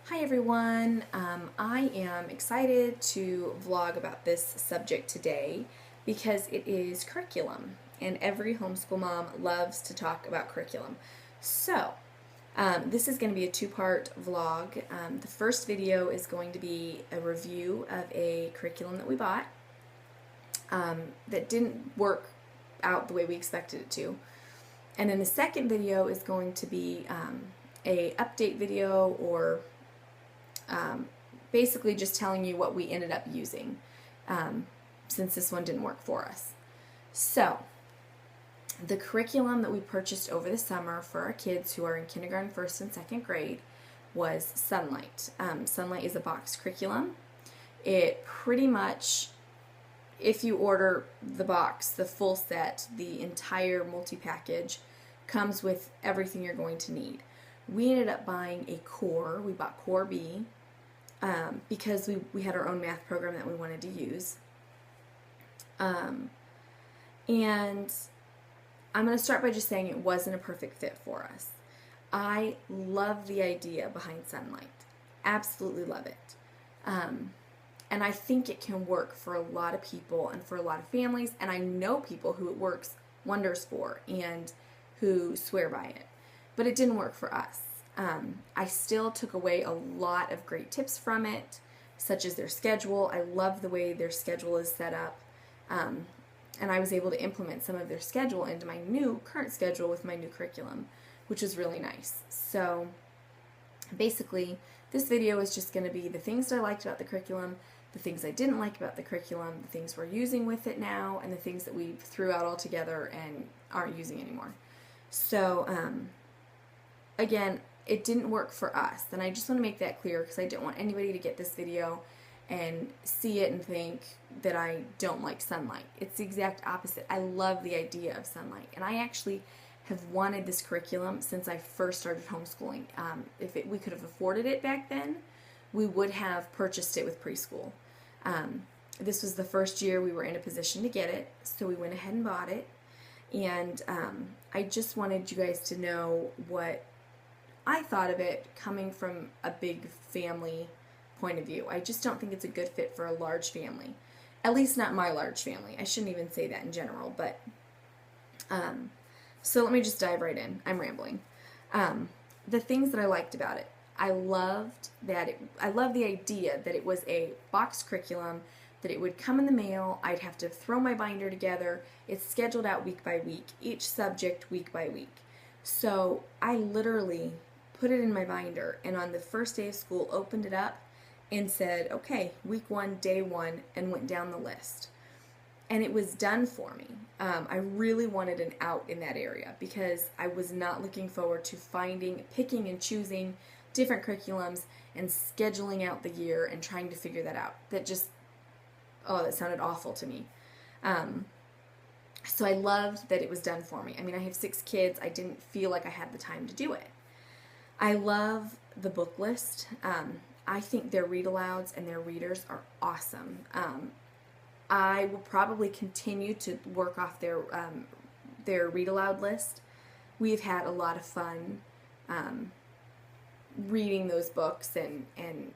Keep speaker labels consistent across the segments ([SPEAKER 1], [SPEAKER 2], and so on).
[SPEAKER 1] Hi everyone, I am excited to vlog about this subject today because it is curriculum and every homeschool mom loves to talk about curriculum. So, this is going to be a two-part vlog. The first video is going to be a review of a curriculum that we bought that didn't work out the way we expected it to. And then the second video is going to be a update video or basically just telling you what we ended up using since this one didn't work for us. So, the curriculum that we purchased over the summer for our kids who are in kindergarten, first and second grade was Sonlight. Sonlight is a box curriculum. It pretty much, if you order the box, the full set, the entire multi-package, comes with everything you're going to need. We ended up buying a core. We bought Core B because we had our own math program that we wanted to use. And I'm going to start by just saying it wasn't a perfect fit for us. I love the idea behind Sonlight. Absolutely love it. And I think it can work for a lot of people and for a lot of families, and I know people who it works wonders for and who swear by it. But it didn't work for us. I still took away a lot of great tips from it, such as their schedule. I love the way their schedule is set up. And I was able to implement some of their schedule into my new current schedule with my new curriculum, which was really nice. So basically, this video is just going to be the things that I liked about the curriculum, the things I didn't like about the curriculum, the things we're using with it now, and the things that we threw out altogether and aren't using anymore. So, again, it didn't work for us, and I just want to make that clear because I don't want anybody to get this video and see it and think that I don't like Sonlight. It's the exact opposite. I love the idea of Sonlight, and I actually have wanted this curriculum since I first started homeschooling. If we could have afforded it back then, we would have purchased it with preschool. This was the first year we were in a position to get it, so we went ahead and bought it. And I just wanted you guys to know what I thought of it coming from a big family point of view. I just don't think it's a good fit for a large family. At least not my large family. I shouldn't even say that in general, but so let me just dive right in. I'm rambling. The things that I liked about it. I love the idea that it was a box curriculum, that it would come in the mail. I'd have to throw my binder together. It's scheduled out week by week, each subject week by week. So I literally put it in my binder, and on the first day of school opened it up and said, okay, week 1, day 1, and went down the list. And it was done for me. I really wanted an out in that area because I was not looking forward to picking and choosing different curriculums and scheduling out the year and trying to figure that out. That sounded awful to me. So I loved that it was done for me. I mean, I have 6 kids. I didn't feel like I had the time to do it. I love the book list. I think their read-alouds and their readers are awesome. I will probably continue to work off their read-aloud list. We've had a lot of fun reading those books and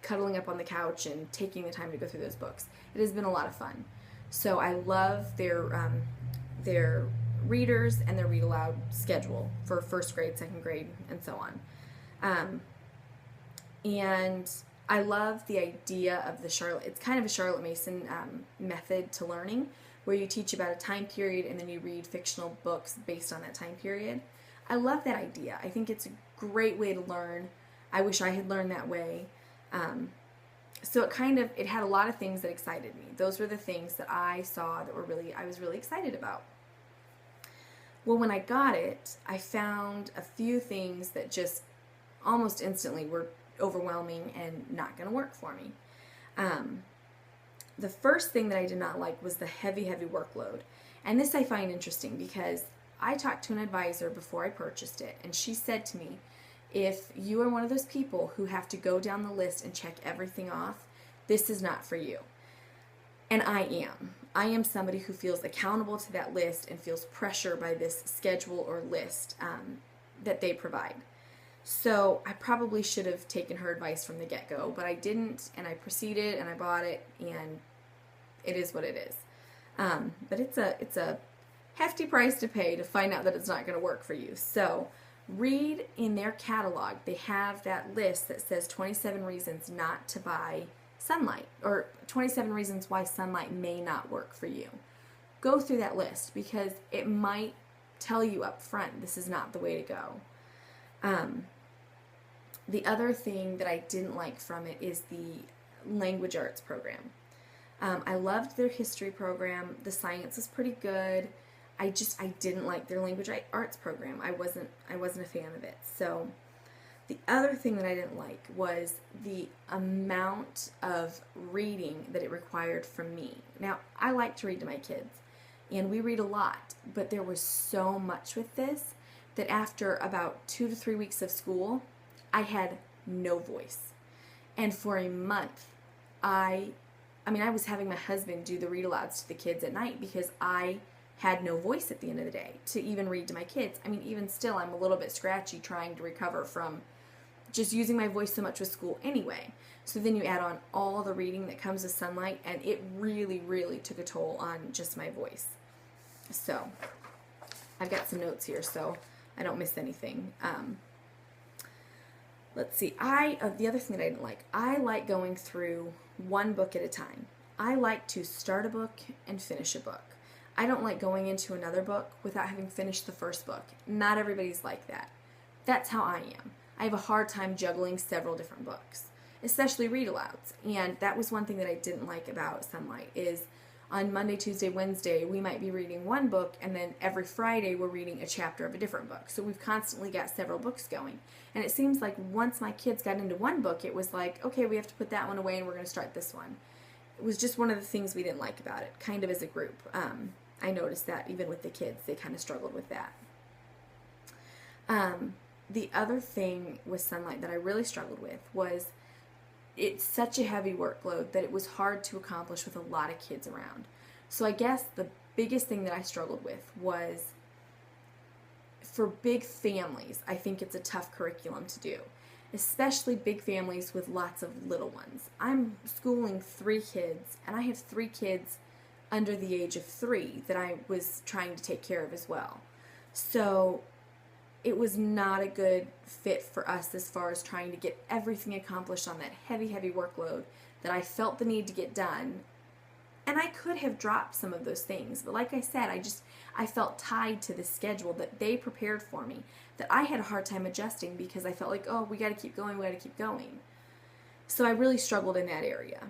[SPEAKER 1] cuddling up on the couch and taking the time to go through those books. It has been a lot of fun. So I love their readers and their read-aloud schedule for first grade, second grade, and so on. And I love the idea of it's kind of a Charlotte Mason method to learning, where you teach about a time period and then you read fictional books based on that time period. I love that idea. I think it's a great way to learn. I wish I had learned that way. So it had a lot of things that excited me. Those were the things that I saw that I was really excited about. Well, when I got it, I found a few things that just almost instantly were overwhelming and not going to work for me. The first thing that I did not like was the heavy workload. And this I find interesting because I talked to an advisor before I purchased it, and she said to me, if you are one of those people who have to go down the list and check everything off, this is not for you. And I am. I am somebody who feels accountable to that list and feels pressure by this schedule or list that they provide. So I probably should have taken her advice from the get-go, but I didn't, and I proceeded, and I bought it, and it is what it is. But it's a hefty price to pay to find out that it's not going to work for you. So read in their catalog. They have that list that says 27 reasons not to buy Sonlight, or 27 reasons why Sonlight may not work for you. Go through that list, because it might tell you up front this is not the way to go. The other thing that I didn't like from it is the language arts program. I loved their history program. The science was pretty good. I didn't like their language arts program. I wasn't a fan of it. So the other thing that I didn't like was the amount of reading that it required from me. Now, I like to read to my kids, and we read a lot, but there was so much with this that after about 2 to 3 weeks of school, I had no voice. And for a month, I was having my husband do the read-alouds to the kids at night because I had no voice at the end of the day to even read to my kids. Even still, I'm a little bit scratchy trying to recover from just using my voice so much with school anyway. So then you add on all the reading that comes with Sonlight, and it really, really took a toll on just my voice. So I've got some notes here so I don't miss anything. Let's see. The other thing that I didn't like, I like going through one book at a time. I like to start a book and finish a book. I don't like going into another book without having finished the first book. Not everybody's like that. That's how I am. I have a hard time juggling several different books, especially read-alouds. And that was one thing that I didn't like about Sonlight is on Monday, Tuesday, Wednesday, we might be reading one book, and then every Friday we're reading a chapter of a different book. So we've constantly got several books going. And it seems like once my kids got into one book, it was like, okay, we have to put that one away and we're going to start this one. It was just one of the things we didn't like about it, kind of as a group. I noticed that even with the kids, they kind of struggled with that. The other thing with Sonlight that I really struggled with was it's such a heavy workload that it was hard to accomplish with a lot of kids around. So I guess the biggest thing that I struggled with was for big families, I think it's a tough curriculum to do, especially big families with lots of little ones. I'm schooling 3 kids, and I have 3 kids under the age of 3 that I was trying to take care of as well. So it was not a good fit for us as far as trying to get everything accomplished on that heavy, heavy workload that I felt the need to get done. And I could have dropped some of those things, but like I said, I felt tied to the schedule that they prepared for me, that I had a hard time adjusting because I felt like, oh, we got to keep going. So I really struggled in that area.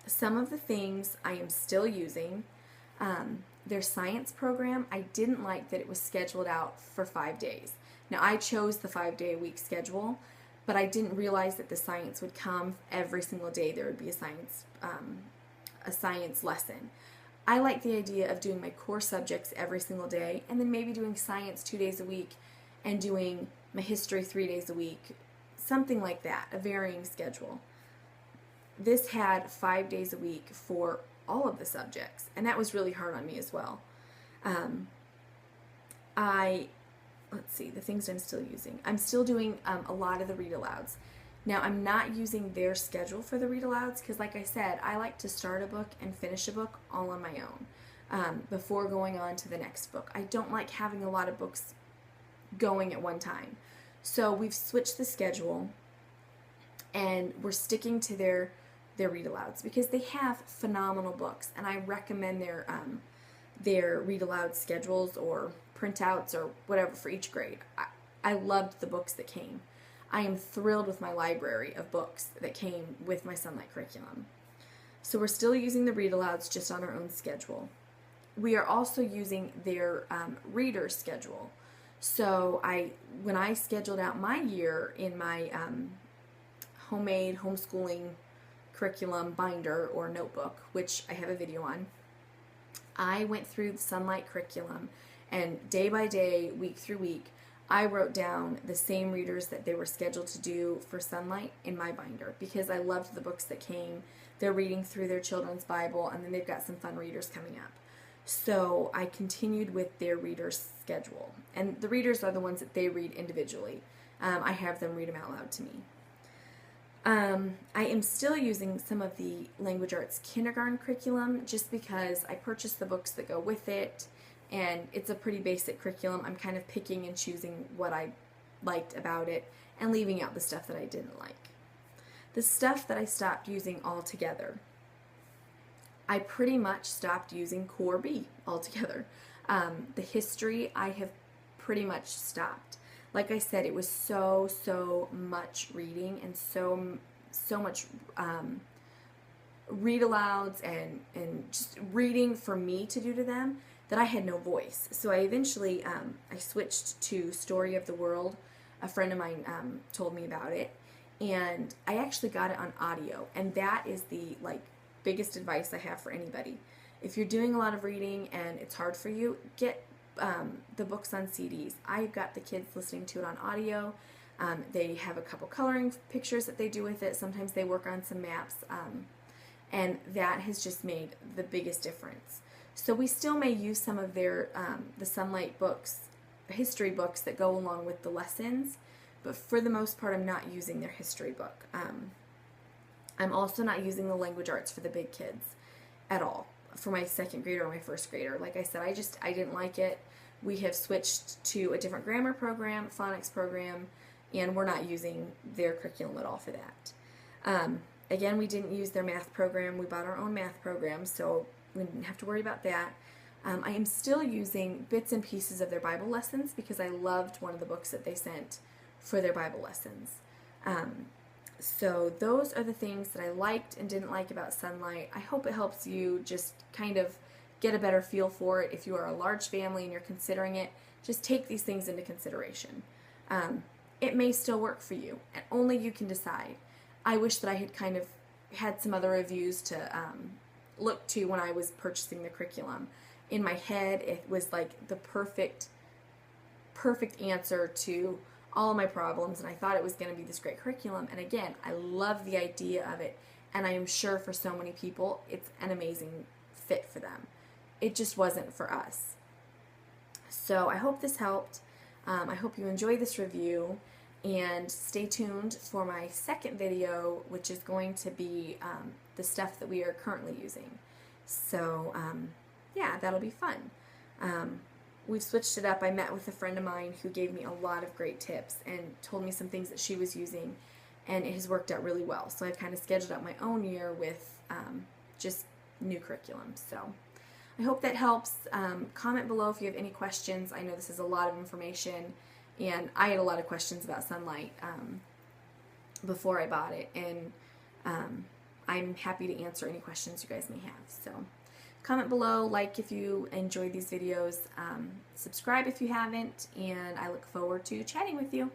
[SPEAKER 1] Some of the things I am still using. Their science program, I didn't like that it was scheduled out for 5 days. Now, I chose the 5-day-a-week schedule, but I didn't realize that the science would come every single day. There would be a science lesson. I like the idea of doing my core subjects every single day, and then maybe doing science 2 days a week and doing my history 3 days a week, something like that, a varying schedule. This had 5 days a week for all of the subjects, and that was really hard on me as well. Let's see, the things I'm still using. I'm still doing a lot of the read-alouds. Now, I'm not using their schedule for the read-alouds because, like I said, I like to start a book and finish a book all on my own before going on to the next book. I don't like having a lot of books going at one time. So we've switched the schedule, and we're sticking to their read-alouds because they have phenomenal books, and I recommend their read-aloud schedules or printouts or whatever for each grade. I loved the books that came. I am thrilled with my library of books that came with my Sonlight curriculum. So we're still using the read-alouds just on our own schedule. We are also using their reader schedule. So when I scheduled out my year in my homemade homeschooling curriculum binder or notebook, which I have a video on, I went through the Sonlight curriculum, and day by day, week through week, I wrote down the same readers that they were scheduled to do for Sonlight in my binder because I loved the books that came. They're reading through their children's Bible, and then they've got some fun readers coming up. So I continued with their readers schedule. And the readers are the ones that they read individually. I have them read them out loud to me. I am still using some of the Language Arts kindergarten curriculum just because I purchased the books that go with it, and it's a pretty basic curriculum. I'm kind of picking and choosing what I liked about it and leaving out the stuff that I didn't like. The stuff that I stopped using altogether, I pretty much stopped using Core B altogether. The history I have pretty much stopped. Like I said, it was so much reading and so much read alouds and just reading for me to do to them that I had no voice. So I eventually I switched to Story of the World. A friend of mine told me about it, and I actually got it on audio, and that is the biggest advice I have for anybody. If you're doing a lot of reading and it's hard for you, get the books on CDs. I've got the kids listening to it on audio. They have a couple coloring pictures that they do with it. Sometimes they work on some maps, and that has just made the biggest difference. So we still may use some of their the Sonlight books, history books that go along with the lessons, but for the most part I'm not using their history book. I'm also not using the language arts for the big kids at all, for my second grader or my first grader. Like I said, I didn't like it. We have switched to a different grammar program, phonics program, and we're not using their curriculum at all for that. Again, we didn't use their math program. We bought our own math program, so we didn't have to worry about that. I am still using bits and pieces of their Bible lessons because I loved one of the books that they sent for their Bible lessons. So those are the things that I liked and didn't like about Sonlight. I hope it helps you just kind of get a better feel for it. If you are a large family and you're considering it, just take these things into consideration. It may still work for you, and only you can decide. I wish that I had kind of had some other reviews to look to when I was purchasing the curriculum. In my head, it was like the perfect answer to all of my problems, and I thought it was going to be this great curriculum. And again, I love the idea of it, and I am sure for so many people it's an amazing fit for them. It just wasn't for us. So I hope this helped. I hope you enjoy this review, and stay tuned for my second video, which is going to be the stuff that we are currently using. So yeah, that'll be fun. We've switched it up. I met with a friend of mine who gave me a lot of great tips and told me some things that she was using, and it has worked out really well. So I've kind of scheduled out my own year with just new curriculum. So I hope that helps. Comment below if you have any questions. I know this is a lot of information, and I had a lot of questions about Sonlight before I bought it, and I'm happy to answer any questions you guys may have. So comment below, like if you enjoy these videos, subscribe if you haven't, and I look forward to chatting with you.